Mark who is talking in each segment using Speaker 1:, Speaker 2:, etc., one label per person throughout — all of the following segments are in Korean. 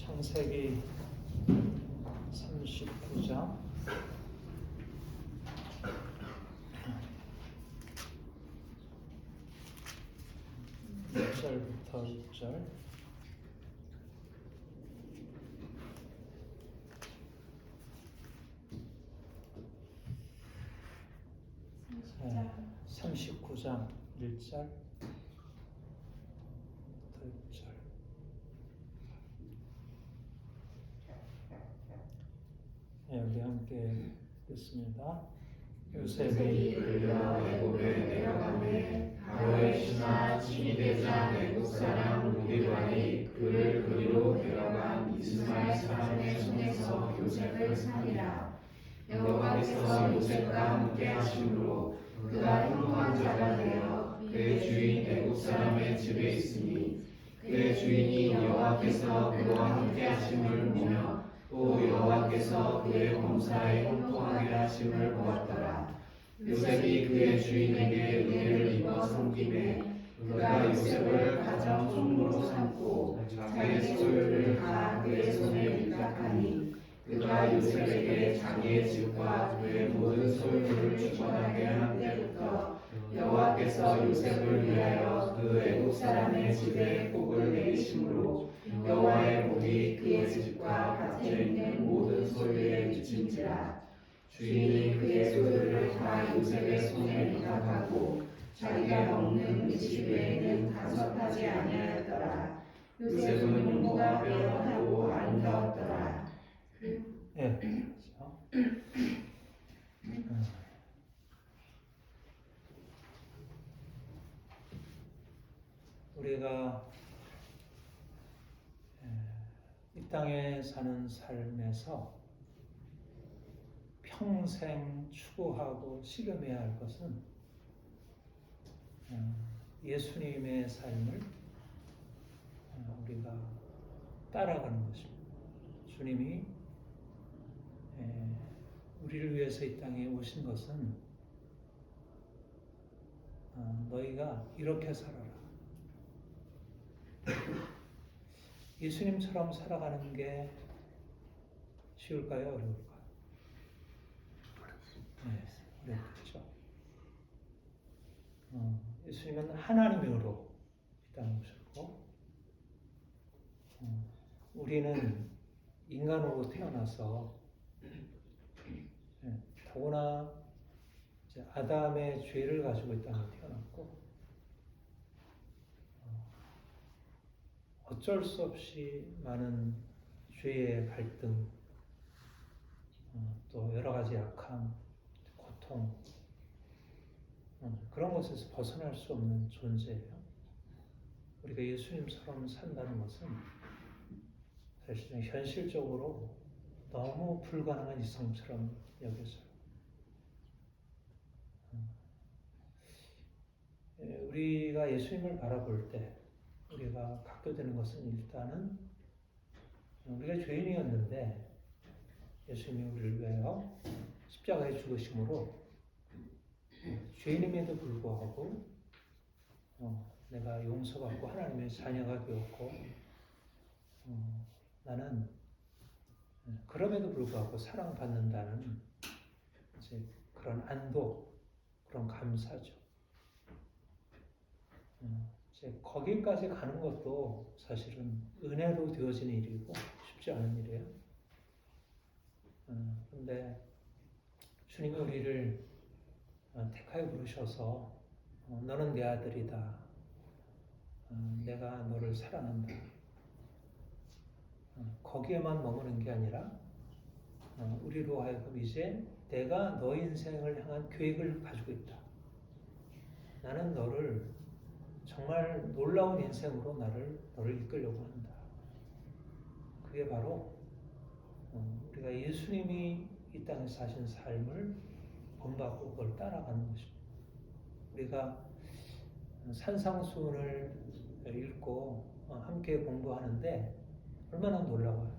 Speaker 1: 창세기 39장 1절부터 6절. 네, 39장 1절. 네, 우리 함께 읽습니다.
Speaker 2: 요셉이 끌려 애굽에 내려가매 바로의 신하 지미대장 애굽 사람 루디반이 그를 그리로 데려간 이스마엘 사람의 손에서 요셉을 살리라. 여호와께서 요셉과 함께 하심으로 그가 흉한 자가 되어 그의 주인 애굽 사람의 집에 있으니 그의 주인이 여호와께서 그와 함께 하심을 보며 또 여호와께서 그의 범사에 형통하게 하심을 보았더라. 요셉이 그의 주인에게 은혜를 입어 섬김에 그가 요셉을 가장 종으로 삼고 자기의 소유를 다 그의 손에 위탁하니 그가 요셉에게 자기의 집과 그의 모든 소유를 주관하게 한 때부터 여호와께서 요셉을 위하여 그 애굽 사람의 집에 복을 내리심으로 여호와의 복이 그의 집과 밭에 있는 모든 소유에 미친지라. 주인이 그의 소유를 다 요셉의 손에 위탁하고 자기가 먹는 음식 외에는 간섭하지 아니하였더라. 요셉은 용모가 빼어나고 아름다웠더라.
Speaker 1: 네, 그렇죠. 우리가 이 땅에 사는 삶에서 평생 추구하고 실험해야 할 것은 예수님의 삶을 우리가 따라가는 것입니다. 주님이 우리를 위해서 이 땅에 오신 것은 너희가 이렇게 살아라. 예수님처럼 살아가는 게 쉬울까요? 어려울까요? 네, 어렵죠. 예수님은 하나님으로 이 땅에 오셨고, 우리는 인간으로 태어나서, 더구나 이제 아담의 죄를 가지고 이 땅에 태어났고, 어쩔 수 없이 많은 죄의 갈등, 또 여러 가지 약함, 고통, 그런 것에서 벗어날 수 없는 존재예요. 우리가 예수님처럼 산다는 것은 사실은 현실적으로 너무 불가능한 이성처럼 여겨져요. 우리가 예수님을 바라볼 때 우리가 갖게 되는 것은 일단은 우리가 죄인이었는데 예수님이 우리를 위하여 십자가에 죽으심으로 죄인임에도 불구하고 내가 용서받고 하나님의 자녀가 되었고 나는 그럼에도 불구하고 사랑받는다는 이제 그런 안도, 그런 감사죠. 이제 거기까지 가는 것도 사실은 은혜로 되어진 일이고 쉽지 않은 일이에요. 그런데 주님이 우리를 택하여 부르셔서 너는 내 아들이다. 내가 너를 사랑한다. 거기에만 머무는 게 아니라 우리로 하여금 이제 내가 너 인생을 향한 계획을 가지고 있다. 나는 너를 정말 놀라운 인생으로 너를 이끌려고 한다. 그게 바로 우리가 예수님이 이 땅에서 사신 삶을 본받고 그걸 따라가는 것입니다. 우리가 산상수훈을 읽고 함께 공부하는데 얼마나 놀라워요.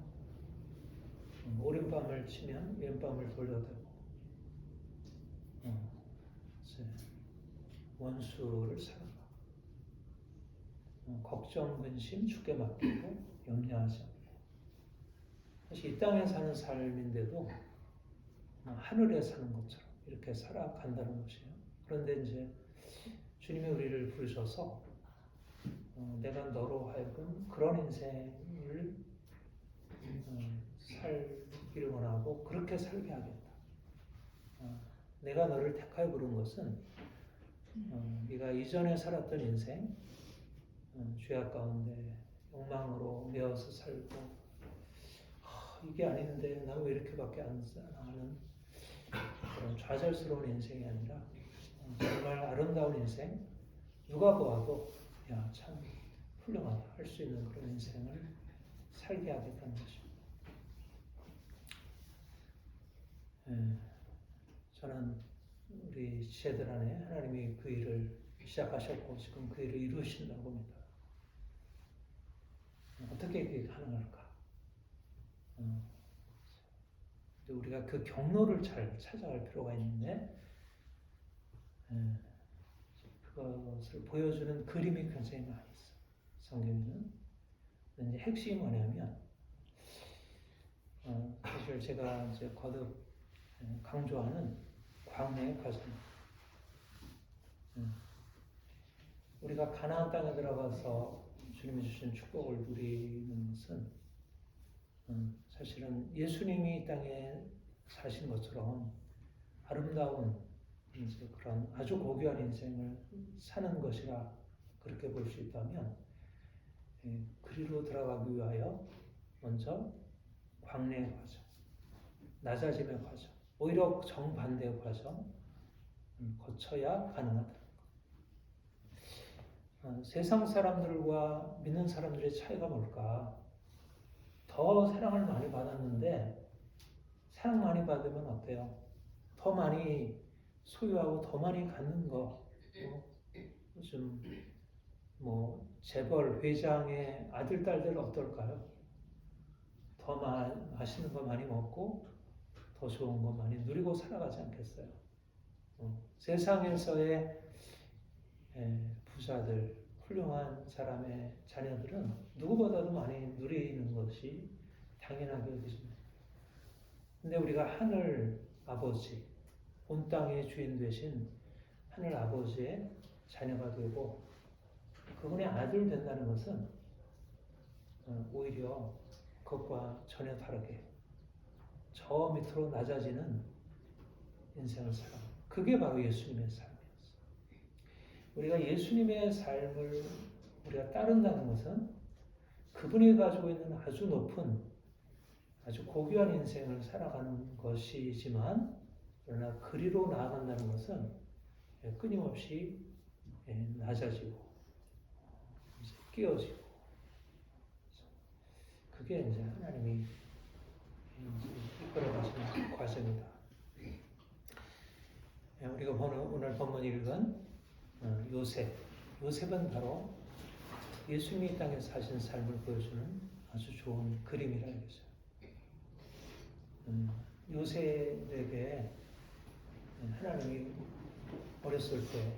Speaker 1: 오른밤을 치면 왼밤을 돌려대고 원수를 사랑하고 걱정, 근심 주께 맡기고 염려하지 않고 사실 이 땅에 사는 삶인데도 하늘에 사는 것처럼 이렇게 살아간다는 것이에요. 그런데 이제 주님이 우리를 부르셔서 내가 너로 하여금 그런 인생을 살기를 원하고 그렇게 살게 하겠다. 내가 너를 택하여 부른 것은 네가 이전에 살았던 인생, 죄악 가운데 욕망으로 메어서 살고 이게 아닌데 나 왜 이렇게밖에 안 사는 그런 좌절스러운 인생이 아니라 정말 아름다운 인생, 누가 보아도 야, 참 훌륭하다 할 수 있는 그런 인생을 살게 하겠다는 것입니다. 저는 우리 지체들 안에 하나님이 그 일을 시작하셨고 지금 그 일을 이루신다고 봅니다. 어떻게 그게 가능할까? 우리가 그 경로를 잘 찾아갈 필요가 있는데 그것을 보여주는 그림이 굉장히 많이 있어요. 성경에는. 이제 핵심이 뭐냐면 사실 제가 이제 거듭 강조하는 광야의 과정입니다. 우리가 가나안 땅에 들어가서 주님이 주신 축복을 누리는 것은 사실은 예수님이 이 땅에 사신 것처럼 아름다운 이제 그런 아주 고귀한 인생을 사는 것이라 그렇게 볼 수 있다면 그리로 들어가기 위하여 먼저 광야의 과정, 낮아짐의 과정, 오히려 정반대의 과정 거쳐야 가능하다. 세상 사람들과 믿는 사람들의 차이가 뭘까? 더 사랑을 많이 받았는데 사랑 많이 받으면 어때요? 더 많이 소유하고 더 많이 갖는 거, 요즘 재벌 회장의 아들 딸들 어떨까요? 더 맛있는 거 많이 먹고 더 좋은 거 많이 누리고 살아가지 않겠어요? 세상에서의 부자들, 훌륭한 사람의 자녀들은 누구보다도 많이 누리는 것이 당연하게 여겨집니다. 근데 우리가 하늘 아버지, 온 땅의 주인 되신 하늘 아버지의 자녀가 되고 그분의 아들 된다는 것은 오히려 그것과 전혀 다르게 저 밑으로 낮아지는 인생을 살아. 그게 바로 예수님의 삶이었어요. 우리가 예수님의 삶을 우리가 따른다는 것은 그분이 가지고 있는 아주 높은 아주 고귀한 인생을 살아가는 것이지만 그러나 그리로 나아간다는 것은 끊임없이 낮아지고 깨어지고 그게 이제 하나님이 이끌어 가시는 과정이다. 우리가 오늘 본문 읽은 요셉은 바로 예수님이 이 땅에 사신 삶을 보여주는 아주 좋은 그림이라 이거죠. 요셉에게 하나님이 어렸을 때,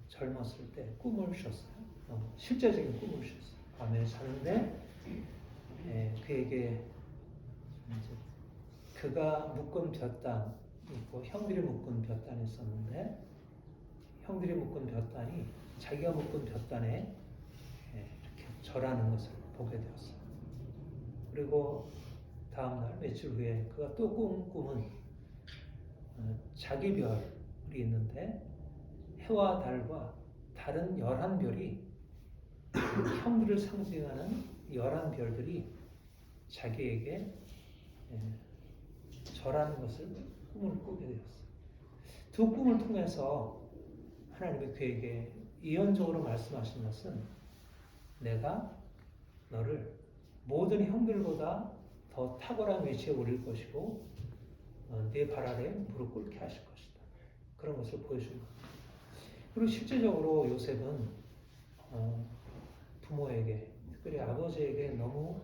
Speaker 1: 젊었을 때 꿈을 주셨어요. 실제적인 꿈을 주셨어요. 밤에 자는데 그에게 그가 묶은 볕단 있고 형들이 묶은 볕단이 있었는데 형들이 묶은 볕단이 자기가 묶은 볕단에 이렇게 절하는 것을 보게 되었어요. 그리고 다음날 며칠 후에 그가 또 꿈은 자기 별이 있는데 해와 달과 다른 11별이 형들을 상징하는 11별들이 자기에게 절하는 것을 꿈을 꾸게 되었어요. 두 꿈을 통해서 하나님이 그에게 예언적으로 말씀하신 것은 내가 너를 모든 형들보다 더 탁월한 위치에 올릴 것이고 네 발 아래 무릎 꿇게 하실 것이다. 그런 것을 보여준 겁니다. 그리고 실제적으로 요셉은 부모에게 특별히 아버지에게 너무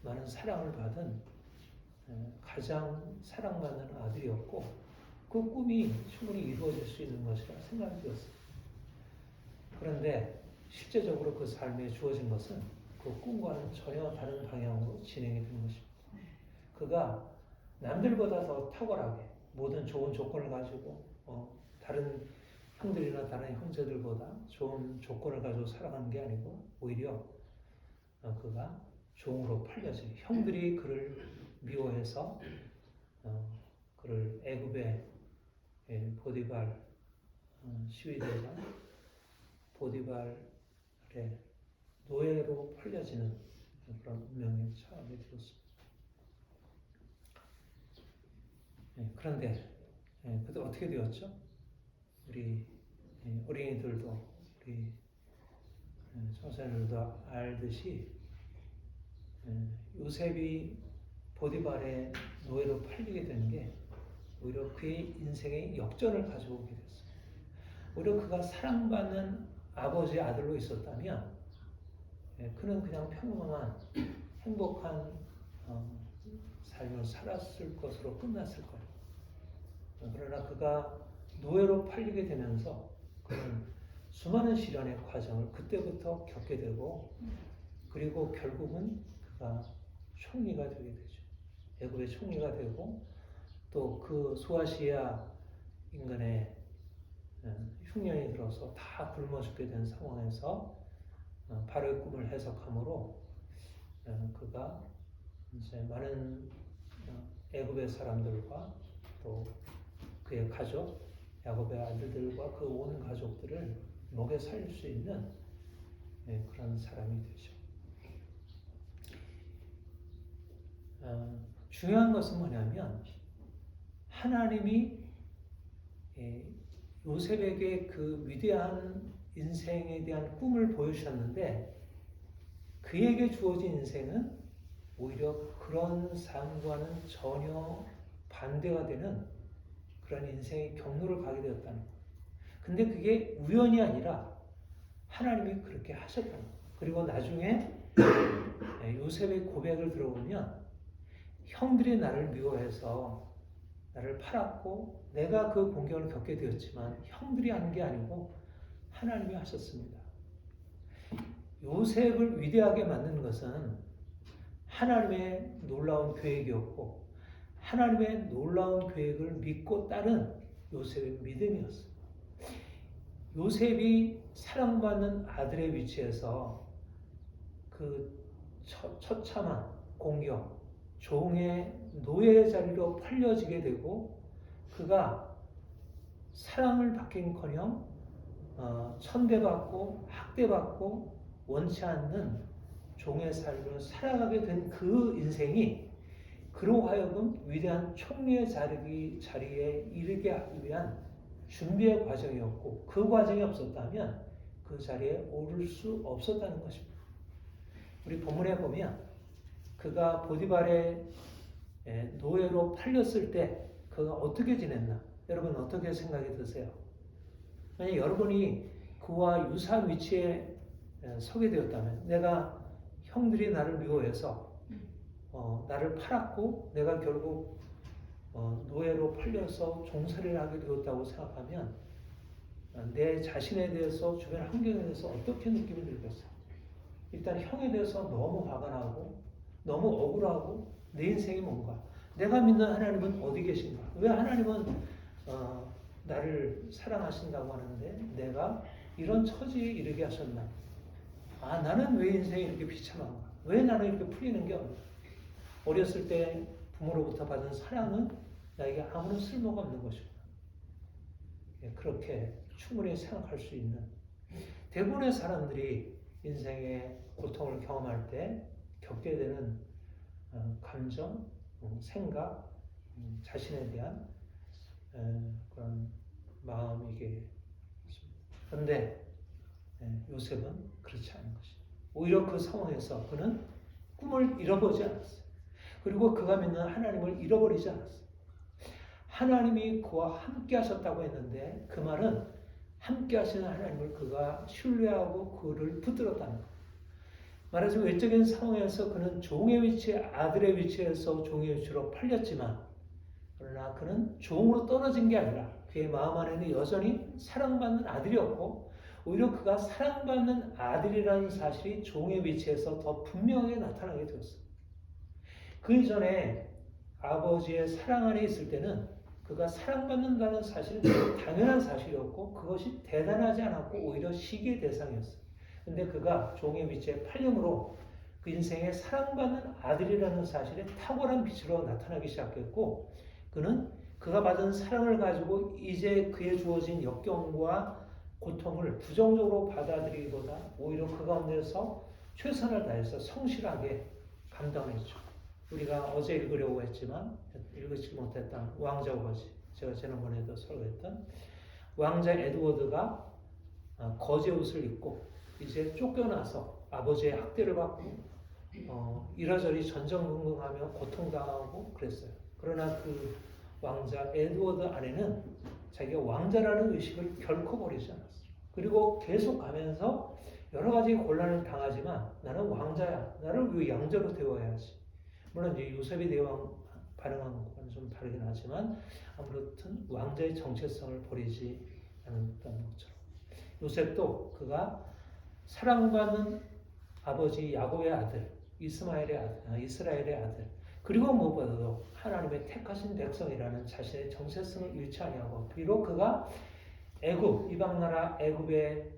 Speaker 1: 많은 사랑을 받은 가장 사랑받는 아들이었고 그 꿈이 충분히 이루어질 수 있는 것이라 생각이 들었어요. 그런데 실제적으로 그 삶에 주어진 것은 그 꿈과는 전혀 다른 방향으로 진행이 된 것입니다. 그가 남들보다 더 탁월하게 모든 좋은 조건을 가지고 다른 형들이나 다른 형제들보다 좋은 조건을 가지고 살아가는 게 아니고 오히려 그가 종으로 팔려지 형들이 그를 미워해서 그를 애굽의 보디발 시위대장 보디발의 노예로 팔려지는 그런 운명에 처하게 되었습니다. 그런데 그때 어떻게 되었죠? 우리 어린이들도 우리 청소년들도 알듯이 요셉이 보디발의 노예로 팔리게 된 게 오히려 그의 인생의 역전을 가져오게 됐어요. 오히려 그가 사랑받는 아버지의 아들로 있었다면 그는 그냥 평범한 행복한 삶을 살았을 것으로 끝났을 거예요. 그러나 그가 노예로 팔리게 되면서 그는 수많은 시련의 과정을 그때부터 겪게 되고 그리고 결국은 그가 총리가 되게 되죠. 애굽의 총리가 되고 또 그 소아시아 인근에 흉년이 들어서 다 굶어 죽게 된 상황에서 바로의 꿈을 해석함으로 그가 이제 많은 애굽의 사람들과 또 그의 가족, 야곱의 아들들과 그 온 가족들을 먹여 살릴 수 있는 그런 사람이 되죠. 중요한 것은 뭐냐면 하나님이 요셉에게 그 위대한 인생에 대한 꿈을 보여주셨는데 그에게 주어진 인생은 오히려 그런 삶과는 전혀 반대가 되는 그런 인생의 경로를 가게 되었다는 거예요. 근데 그게 우연이 아니라 하나님이 그렇게 하셨다는 거예요. 그리고 나중에 요셉의 고백을 들어보면 형들이 나를 미워해서 나를 팔았고 내가 그 공경을 겪게 되었지만 형들이 한 게 아니고 하나님이 하셨습니다. 요셉을 위대하게 만든 것은 하나님의 놀라운 계획이었고 하나님의 놀라운 계획을 믿고 따른 요셉의 믿음이었어요. 요셉이 사랑받는 아들의 위치에서 그 처참한 공경, 종의 노예 자리로 팔려지게 되고 그가 사랑을 받긴커녕 천대받고 학대받고 원치 않는 종의 삶을 살아가게 된 그 인생이 그로 하여금 위대한 총리의 자리에 이르게 하기 위한 준비의 과정이었고 그 과정이 없었다면 그 자리에 오를 수 없었다는 것입니다. 우리 본문에 보면 그가 보디발의 노예로 팔렸을 때 그가 어떻게 지냈나? 여러분 어떻게 생각이 드세요? 만약 여러분이 그와 유사한 위치에 서게 되었다면 내가 형들이 나를 미워해서 나를 팔았고 내가 결국 노예로 팔려서 종살이를 하게 되었다고 생각하면 내 자신에 대해서 주변 환경에 대해서 어떻게 느낌이 들겠어요? 일단 형에 대해서 너무 화가 나고 너무 억울하고 내 인생이 뭔가 내가 믿는 하나님은 어디 계신가? 왜 하나님은 나를 사랑하신다고 하는데 내가 이런 처지에 이르게 하셨나? 나는 왜 인생이 이렇게 비참한가? 왜 나는 이렇게 풀리는 게 없나? 어렸을 때 부모로부터 받은 사랑은 나에게 아무런 쓸모가 없는 것이구나. 그렇게 충분히 생각할 수 있는 대부분의 사람들이 인생의 고통을 경험할 때 겪게 되는 감정, 생각, 자신에 대한 그런 마음이게 그런데 요셉은 그렇지 않은 것입니다. 오히려 그 상황에서 그는 꿈을 잃어보지 않았어요. 그리고 그가 믿는 하나님을 잃어버리지 않았어요. 하나님이 그와 함께 하셨다고 했는데 그 말은 함께 하시는 하나님을 그가 신뢰하고 그를 붙들었다는 거예요. 말하자면 외적인 상황에서 그는 종의 위치, 아들의 위치에서 종의 위치로 팔렸지만 그러나 그는 종으로 떨어진 게 아니라 그의 마음 안에는 여전히 사랑받는 아들이었고 오히려 그가 사랑받는 아들이라는 사실이 종의 위치에서 더 분명하게 나타나게 되었어요. 그 이전에 아버지의 사랑 안에 있을 때는 그가 사랑받는다는 사실은 매우 당연한 사실이었고 그것이 대단하지 않았고 오히려 시기의 대상이었어요. 근데 그가 종의 위치에 팔림으로 그 인생에 사랑받는 아들이라는 사실에 탁월한 빛으로 나타나기 시작했고 그는 그가 받은 사랑을 가지고 이제 그에 주어진 역경과 고통을 부정적으로 받아들이기보다 오히려 그 가운데서 최선을 다해서 성실하게 감당했죠. 우리가 어제 읽으려고 했지만 읽지 못했던 왕자 오버지, 제가 지난번에도 설교했던 왕자 에드워드가 거제 옷을 입고 이제 쫓겨나서 아버지의 학대를 받고 이러저리 전전긍긍하며 고통당하고 그랬어요. 그러나 그 왕자 에드워드 안에는 자기가 왕자라는 의식을 결코 버리지 않았어요. 그리고 계속 가면서 여러 가지 곤란을 당하지만 나는 왕자야. 나를 왜 양자로 대워야지. 물론 이제 요셉이 대왕 반응한 것과는 좀 다르긴 하지만 아무튼 왕자의 정체성을 버리지 않았던 것처럼 요셉도 그가 사랑받는 아버지 야곱의 아들, 이스라엘의 아들, 그리고 무엇보다도 하나님의 택하신 백성이라는 자신의 정체성을 잃지 아니하고 비록 그가 애굽, 이방나라 애굽의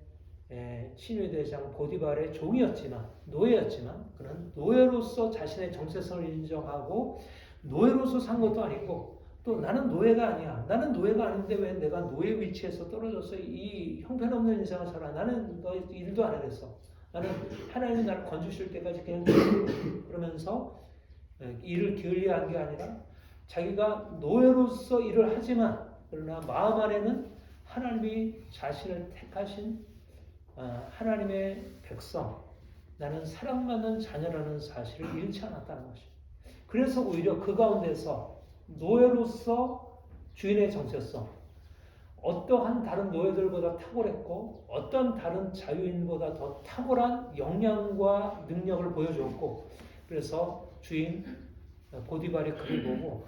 Speaker 1: 친위대장 보디발의 종이었지만 노예였지만 그는 노예로서 자신의 정체성을 인정하고 노예로서 산 것도 아니고 또 나는 노예가 아니야. 나는 노예가 아닌데 왜 내가 노예 위치에서 떨어져서 이 형편없는 인생을 살아. 나는 너 일도 안 하겠어. 나는 하나님이 나를 건주실 때까지 그냥 그러면서 일을 게을리한 게 아니라 자기가 노예로서 일을 하지만 그러나 마음 안에는 하나님이 자신을 택하신 하나님의 백성, 나는 사랑받는 자녀라는 사실을 잃지 않았다는 것입니다. 그래서 오히려 그 가운데서 노예로서 주인의 정체성, 어떠한 다른 노예들보다 탁월했고 어떤 다른 자유인보다 더 탁월한 역량과 능력을 보여주었고 그래서 주인 보디발이 그를 보고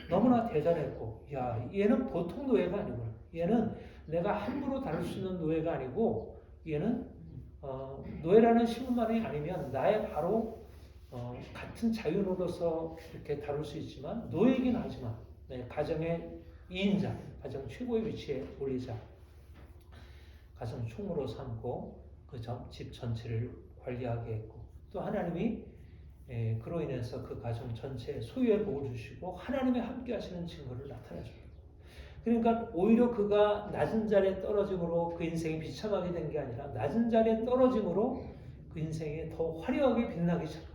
Speaker 1: 너무나 대단했고 야 얘는 보통 노예가 아니구나. 얘는 내가 함부로 다룰 수 있는 노예가 아니고 얘는 노예라는 신분만이 아니면 나의 바로 같은 자유인으로서 이렇게 다룰 수 있지만 노예이긴 하지만 가정의 2인자, 가정 최고의 위치에 올리자. 가정 총무로 삼고 그 집 전체를 관리하게 했고 또 하나님이 그로 인해서 그 가정 전체에 소유의 복을 주시고 하나님의 함께 하시는 증거를 나타내줍니다. 그러니까 오히려 그가 낮은 자리에 떨어짐으로 그 인생이 비참하게 된 게 아니라 낮은 자리에 떨어짐으로 그 인생이 더 화려하게 빛나기 시작합니다.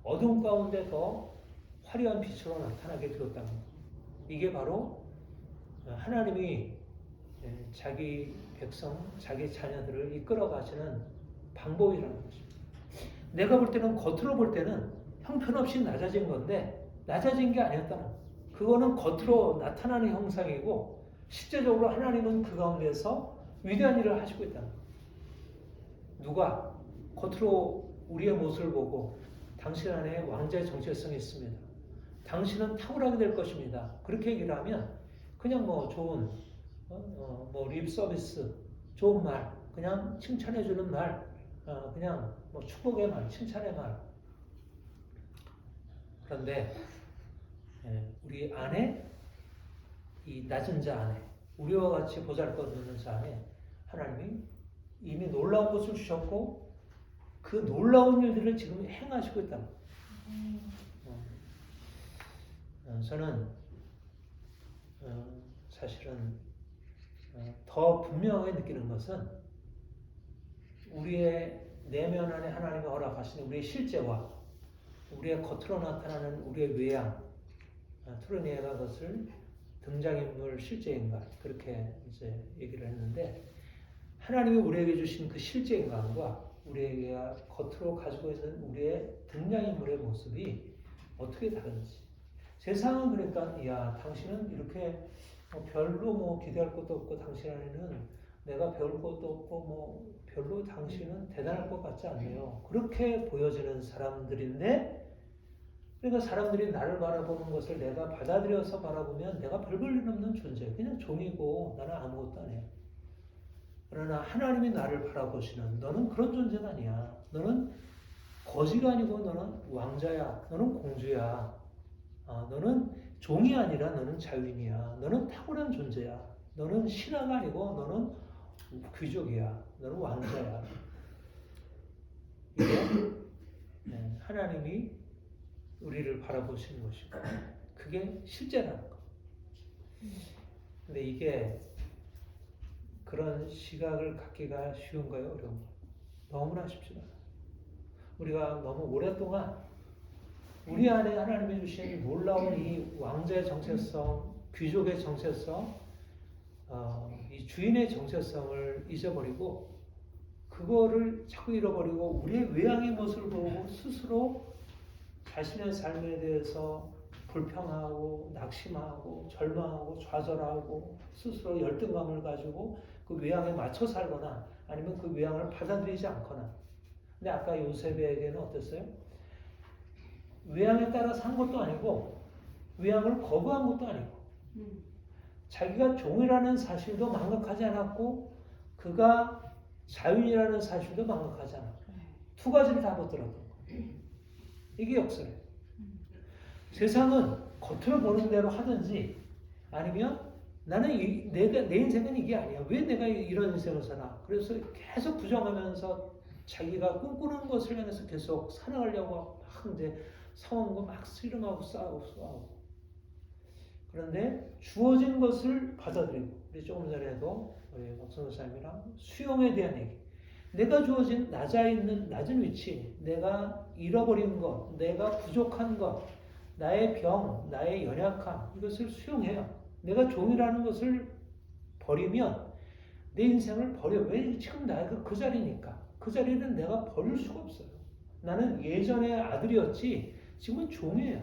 Speaker 1: 어둠 가운데 더 화려한 빛으로 나타나게 되었다는 것. 이게 바로 하나님이 자기 백성, 자기 자녀들을 이끌어 가시는 방법이라는 것입니다. 내가 볼 때는 겉으로 볼 때는 형편없이 낮아진 건데 낮아진 게 아니었다는 거예요. 그거는 겉으로 나타나는 형상이고 실제적으로 하나님은 그 가운데서 위대한 일을 하시고 있다는 거예요. 누가 겉으로 우리의 모습을 보고 당신 안에 왕자의 정체성이 있습니다. 당신은 탁월하게 될 것입니다. 그렇게 얘기를 하면 그냥 뭐 좋은 뭐 립 서비스, 좋은 말, 그냥 칭찬해주는 말, 그냥 뭐 축복의 말, 칭찬의 말. 그런데 우리 안에 이 낮은 자 안에 우리와 같이 보잘것없는 자 안에 하나님이 이미 놀라운 것을 주셨고 그 놀라운 일들을 지금 행하시고 있다는 거예요. 저는 사실은 더 분명하게 느끼는 것은 우리의 내면 안에 하나님이 허락하시는 우리의 실제와 우리의 겉으로 나타나는 우리의 외양, 트루니에가 그것을 등장인물 실제인간 그렇게 이제 얘기를 했는데 하나님이 우리에게 주신 그 실제인간과 우리에게 겉으로 가지고 있는 우리의 등장인물의 모습이 어떻게 다른지. 세상은 그러니까 야 당신은 이렇게 별로 뭐 기대할 것도 없고 당신 안에는 내가 배울 것도 없고 뭐 별로 당신은 대단할 것 같지 않네요. 그렇게 보여지는 사람들인데 그러니까 사람들이 나를 바라보는 것을 내가 받아들여서 바라보면 내가 별 볼 일 없는 존재, 그냥 종이고 나는 아무것도 안 해요. 그러나 하나님이 나를 바라보시는 너는 그런 존재가 아니야. 너는 거지가 아니고 너는 왕자야. 너는 공주야. 너는 종이 아니라 너는 자유인이야. 너는 탁월한 존재야. 너는 신하가 아니고 너는 귀족이야. 너는 왕자야. 이게 하나님이 우리를 바라보시는 것이고 그게 실제라는 거. 근데 이게 그런 시각을 갖기가 쉬운가요? 어려운가요? 너무나 쉽지 않아요. 우리가 너무 오랫동안 우리 안에 하나님이 주신 놀라운 이 왕자의 정체성, 귀족의 정체성, 이 주인의 정체성을 잊어버리고 그거를 자꾸 잃어버리고 우리의 외향의 모습을 보고 스스로 자신의 삶에 대해서 불평하고 낙심하고 절망하고 좌절하고 스스로 열등감을 가지고 그 외향에 맞춰 살거나 아니면 그 외향을 받아들이지 않거나. 근데 아까 요셉에게는 어땠어요? 외향에 따라 산 것도 아니고 외향을 거부한 것도 아니고 자기가 종이라는 사실도 망각하지 않았고 그가 자유인이라는 사실도 망각하지 않았고 두 가지를 다 붙들었던 거예요. 이게 역사예요. 세상은 겉으로 보는 대로 하든지 아니면 나는 내 인생은 이게 아니야. 왜 내가 이런 인생을 사나? 그래서 계속 부정하면서 자기가 꿈꾸는 것을 향해서 계속 살아가려고 막 이제 상황과 막 씨름하고 싸우고. 그런데 주어진 것을 받아들이고, 우리 조금 전에도 우리 박성호 사님이랑 수용에 대한 얘기. 내가 주어진 낮은 위치, 내가 잃어버린 것, 내가 부족한 것, 나의 병, 나의 연약함, 이것을 수용해요. 내가 종이라는 것을 버리면 내 인생을 버려. 왜? 지금 나가 그 자리니까. 그 자리는 내가 버릴 수가 없어요. 나는 예전에 아들이었지 지금은 종이에요.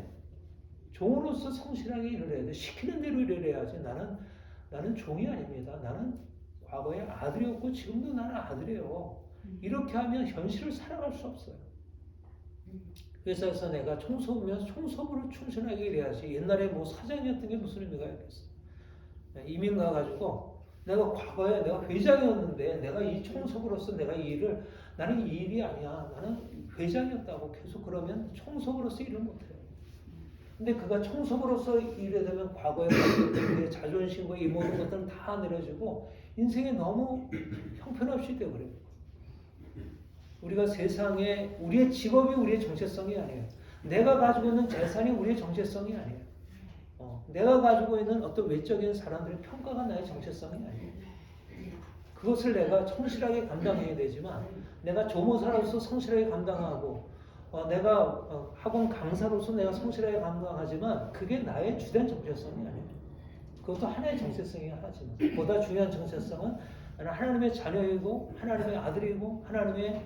Speaker 1: 종으로서 성실하게 일을 해야 돼. 시키는 대로 일을 해야지. 나는 종이 아닙니다. 나는 과거에 아들이었고 지금도 나는 아들이에요. 이렇게 하면 현실을 살아갈 수 없어요. 회사에서 내가 총섭이면 총섭으로 충실하게 일해야지. 옛날에 뭐 사장이었던 게 무슨 의미가 있겠어. 이민 가가지고 내가 과거에 내가 회장이었는데 내가 이 총섭으로서 내가 이 일을 나는 이 일이 아니야. 나는 회장이었다고 계속 그러면 총섭으로서 일을 못해요. 근데 그가 총섭으로서 일에 되면 과거에 내 자존심과 이 모든 것들은 다 내려지고 인생이 너무 형편없이 되어버려요. 우리가 세상에 우리의 직업이 우리의 정체성이 아니에요. 내가 가지고 있는 재산이 우리의 정체성이 아니에요. 내가 가지고 있는 어떤 외적인 사람들의 평가가 나의 정체성이 아니에요. 그것을 내가 성실하게 감당해야 되지만 내가 조모사로서 성실하게 감당하고 내가 학원 강사로서 내가 성실하게 감당하지만 그게 나의 주된 정체성이 아니에요. 그것도 하나의 정체성이 하나지만 보다 중요한 정체성은 나는 하나님의 자녀이고 하나님의 아들이고 하나님의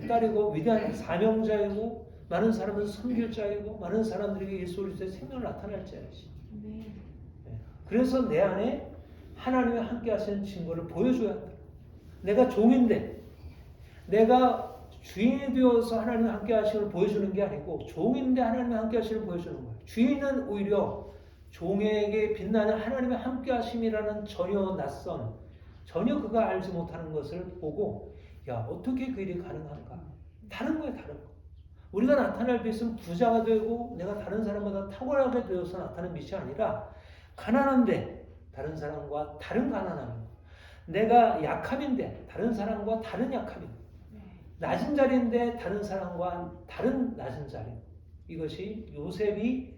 Speaker 1: 딸이고 위대한 사명자이고 많은 사람을 섬길 자이고 많은 사람들에게 예수 그리스도의 생명을 나타낼 자이지. 그래서 내 안에 하나님의 함께 하시는 증거를 보여줘야 한다. 내가 종인데 내가 주인이 되어서 하나님의 함께 하심을 보여주는 게 아니고 종인데 하나님의 함께 하심을 보여주는 거예요. 주인은 오히려 종에게 빛나는 하나님의 함께 하심이라는 전혀 낯선 전혀 그가 알지 못하는 것을 보고 야 어떻게 그 일이 가능한가. 다른 거예요. 다른 거. 우리가 나타날 빛은 부자가 되고 내가 다른 사람보다 탁월하게 되어서 나타나는 빛이 아니라 가난한데 다른 사람과 다른 가난함, 내가 약함인데 다른 사람과 다른 약함임, 낮은 자리인데 다른 사람과 다른 낮은 자리. 이것이 요셉이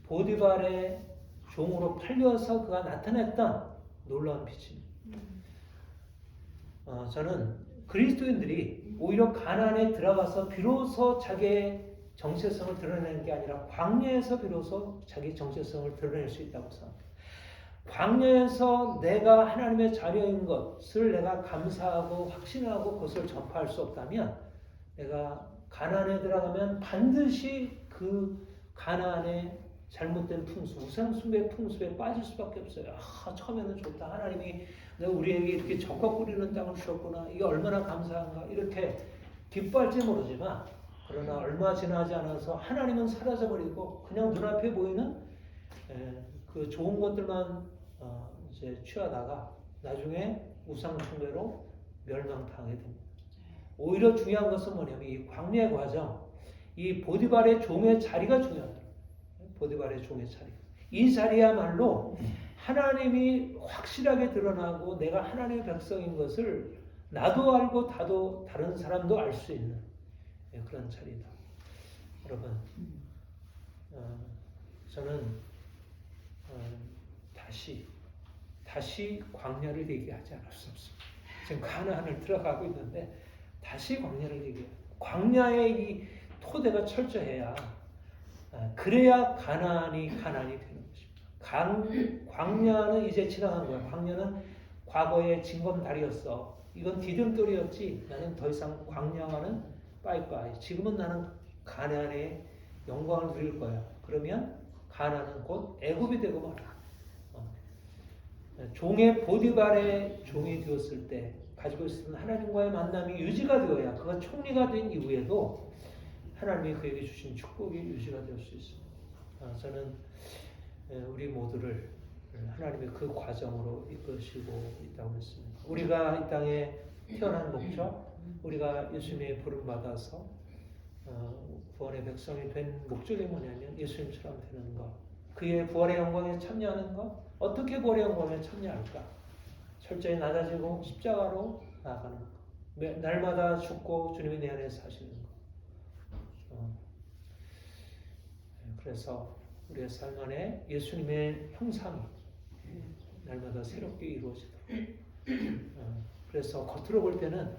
Speaker 1: 보디발의 종으로 팔려서 그가 나타냈던 놀라운 빛입니다. 저는 그리스도인들이 오히려 가난에 들어가서 비로소 자기의 정체성을 드러내는 게 아니라 광야에서 비로소 자기 정체성을 드러낼 수 있다고 생각합니다. 광야에서 내가 하나님의 자녀인 것을 내가 감사하고 확신하고 그것을 전파할 수 없다면 내가 가난에 들어가면 반드시 그 가난의 잘못된 풍수, 우상숭배 풍수에 빠질 수밖에 없어요. 처음에는 좋다. 하나님이 우리에게 이렇게 적과 뿌리는 땅을 주셨구나. 이게 얼마나 감사한가. 이렇게 기뻐할지 모르지만 그러나 얼마 지나지 않아서 하나님은 사라져버리고 그냥 눈앞에 보이는 그 좋은 것들만 이제 취하다가 나중에 우상숭배로 멸망당하게 됩니다. 오히려 중요한 것은 뭐냐면 이 광야의 과정, 이 보디발의 종의 자리가 중요하다. 보디발의 종의 자리. 이 자리야말로 하나님이 확실하게 드러나고 내가 하나님의 백성인 것을 나도 알고 다른 사람도 알 수 있는 그런 자리다. 여러분, 저는 다시 광야를 얘기하지 않을 수 없습니다. 지금 가나안을 들어가고 있는데 다시 광야를 얘기해요. 광야의 이 토대가 철저해야 그래야 가나안이 되는 것입니다. 광야는 이제 지나간 거야. 광야는 과거의 징검다리였어. 이건 디딤돌이었지. 나는 더 이상 광야와는 빠이빠이. 지금은 나는 가나안의 영광을 누릴 거야. 그러면 가나안은 곧 애굽이 되고 말아. 종의 보디발의 종이 되었을 때 가지고 있었던 하나님과의 만남이 유지가 되어야 그가 총리가 된 이후에도 하나님이 그에게 주신 축복이 유지가 될 수 있습니다. 저는 우리 모두를 하나님의 그 과정으로 이끄시고 있다고 했습니다. 우리가 이 땅에 태어난 목적, 우리가 예수님의 부름 받아서 구원의 백성이 된 목적이 뭐냐면 예수님처럼 되는 것, 그의 부활의 영광에 참여하는 것. 어떻게 부활의 영광에 참여할까? 철저히 낮아지고 십자가로 나아가는 것. 날마다 죽고 주님이 내 안에 사시는 것. 그래서 우리의 삶 안에 예수님의 형상이 날마다 새롭게 이루어지도록. 그래서 겉으로 볼 때는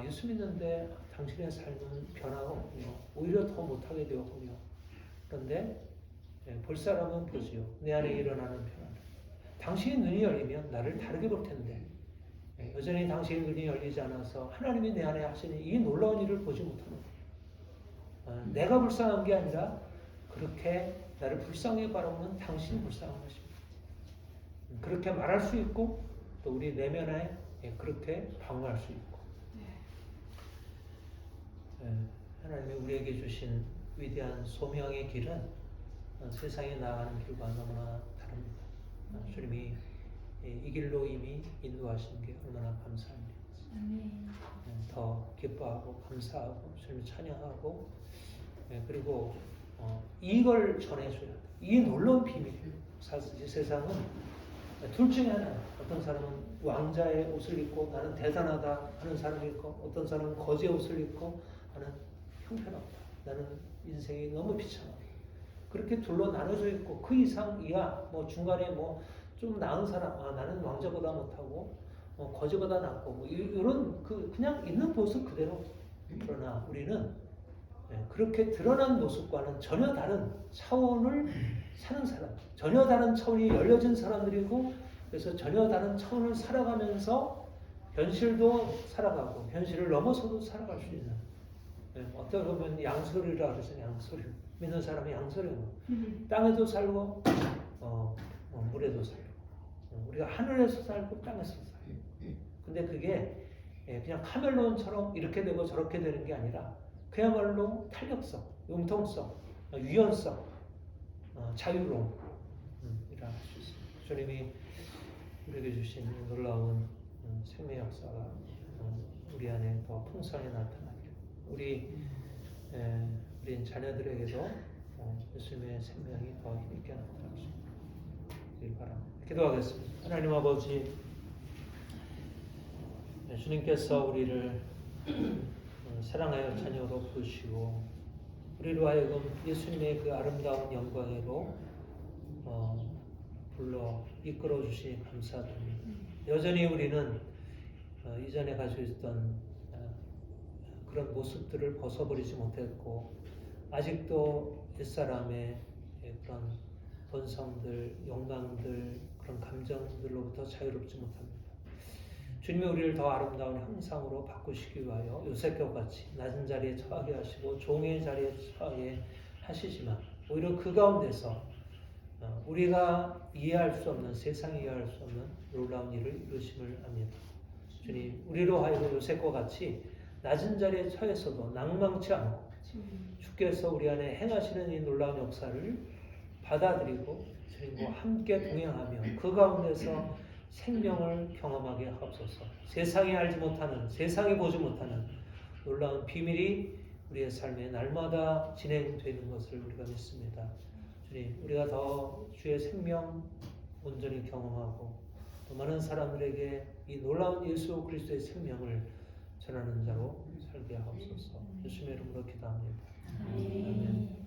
Speaker 1: 예수 믿는데 당신의 삶은 변화가 없군요. 오히려 더 못하게 되었군요. 그런데 볼 사람은 보지요. 내 안에 일어나는 변화. 당신의 눈이 열리면 나를 다르게 볼 텐데 여전히 당신의 눈이 열리지 않아서 하나님이 내 안에 하시는 이 놀라운 일을 보지 못하는 거예요. 내가 불쌍한 게 아니라 그렇게 나를 불쌍히 바라보는 당신이 불쌍한 것입니다. 그렇게 말할 수 있고 또 우리 내면에 그렇게 방어할 수 있고 하나님이 우리에게 주신 위대한 소명의 길은 세상에 나아가는 길과 너무나 다릅니다. 주님이 이 길로 이미 인도하신 게 얼마나 감사합니다. 더 기뻐하고 감사하고 주님을 찬양하고 그리고 이걸 전해줘야 돼. 이 놀라운 비밀이에요. 사실 세상은 둘 중에 하나예요. 어떤 사람은 왕자의 옷을 입고 나는 대단하다 하는 사람이 있고 어떤 사람은 거지의 옷을 입고 나는 형편없다. 나는 인생이 너무 비참하다. 그렇게 둘로 나눠져 있고 그 이상 이하 중간에 좀 나은 사람 나는 왕자보다 못하고 거지보다 낫고 이런 그냥 있는 모습 그대로. 그러나 우리는 그렇게 드러난 모습과는 전혀 다른 차원을 사는 사람, 전혀 다른 차원이 열려진 사람들이고 그래서 전혀 다른 차원을 살아가면서 현실도 살아가고 현실을 넘어서도 살아갈 수 있는 어떻게 보면 양소리라 그래서 양소리 믿는 사람이 양소리고 땅에도 살고 물에도 살고 우리가 하늘에서 살고 땅에서 살고 근데 그게 그냥 카멜론처럼 이렇게 되고 저렇게 되는 게 아니라 그야말로 탄력성, 융통성, 유연성, 자유로움 이라 할 수 있습니다. 주님이 우리에게 주신 놀라운 생명 역사가 우리 안에 더 풍성히 나타나기를 우리 자녀들에게도 예수님의 생명이 더 힘있게 나타나기를 바랍니다. 기도하겠습니다. 하나님 아버지 주님께서 우리를 사랑하여 자녀로 부르시고 우리로 하여금 예수님의 그 아름다운 영광으로 불러 이끌어 주시니 감사드립니다. 여전히 우리는 이전에 가지고 있던 그런 모습들을 벗어버리지 못했고 아직도 옛사람의 그런 본성들, 욕망들, 그런 감정들로부터 자유롭지 못합니다. 주님이 우리를 더 아름다운 형상으로 바꾸시기 위하여 요셉과 같이 낮은 자리에 처하게 하시고 종의 자리에 처하게 하시지만 오히려 그 가운데서 우리가 이해할 수 없는 세상이 이해할 수 없는 놀라운 일을 이루심을 압니다. 주님 우리로 하여금 요셉과 같이 낮은 자리에 처해서도 낭망치 않고 주께서 우리 안에 행하시는 이 놀라운 역사를 받아들이고 주님과 함께 동행하며 그 가운데서 생명을 경험하게 하옵소서. 세상이 알지 못하는, 세상이 보지 못하는 놀라운 비밀이 우리의 삶에 날마다 진행되는 것을 우리가 믿습니다. 주님, 우리가 더 주의 생명 온전히 경험하고 또 많은 사람들에게 이 놀라운 예수 그리스도의 생명을 전하는 자로 살게 하옵소서. 예수님의 이름으로 기도합니다. 아멘.